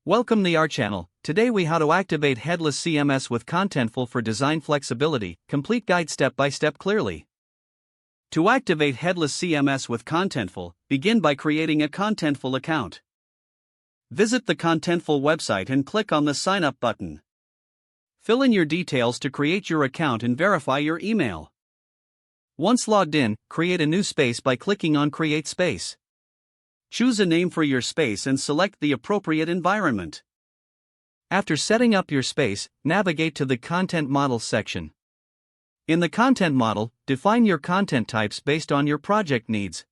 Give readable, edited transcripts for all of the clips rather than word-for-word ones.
Welcome to our channel. Today we how to activate Headless CMS with Contentful for design flexibility. Complete guide step by step clearly. To activate Headless CMS with Contentful, begin by creating a Contentful account. Visit the Contentful website and click on the Sign Up button. Fill in your details to create your account and verify your email. Once logged in, create a new space by clicking on Create Space. Choose a name for your space and select the appropriate environment. After setting up your space, navigate to the Content Models section. In the Content Model, define your content types based on your project needs.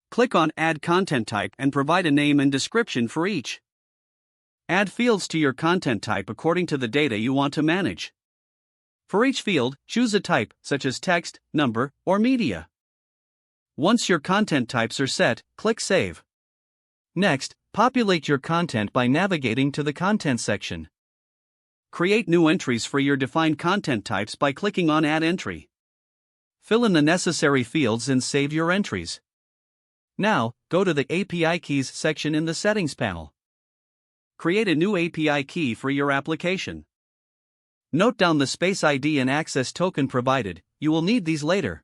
Click on Add Content Type and provide a name and description for each. Add fields to your content type according to the data you want to manage. For each field, choose a type, such as text, number, or media. Once your content types are set, click Save. Next, populate your content by navigating to the Content section. Create new entries for your defined content types by clicking on Add Entry. Fill in the necessary fields and save your entries. Now, go to the API Keys section in the Settings panel. Create a new API key for your application. Note down the space ID and access token provided, you will need these later.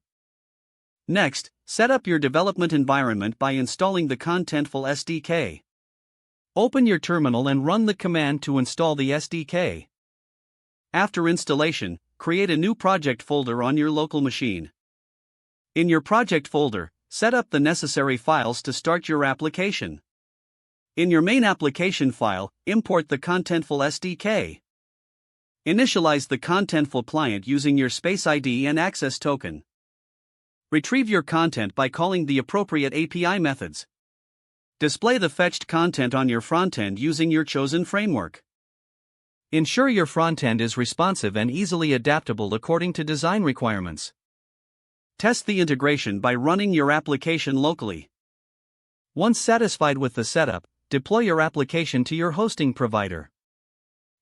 Next, set up your development environment by installing the Contentful SDK. Open your terminal and run the command to install the SDK. After installation, create a new project folder on your local machine. In your project folder, set up the necessary files to start your application. In your main application file, import the Contentful SDK. Initialize the Contentful client using your space ID and access token. Retrieve your content by calling the appropriate API methods. Display the fetched content on your frontend using your chosen framework. Ensure your frontend is responsive and easily adaptable according to design requirements. Test the integration by running your application locally. Once satisfied with the setup, deploy your application to your hosting provider.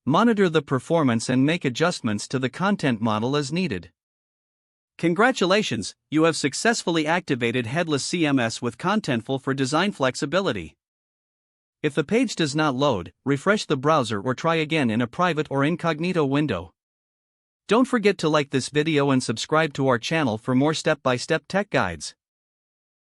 Monitor the performance and make adjustments to the content model as needed. Congratulations, you have successfully activated Headless CMS with Contentful for design flexibility. If the page does not load, refresh the browser or try again in a private or incognito window. Don't forget to like this video and subscribe to our channel for more step-by-step tech guides.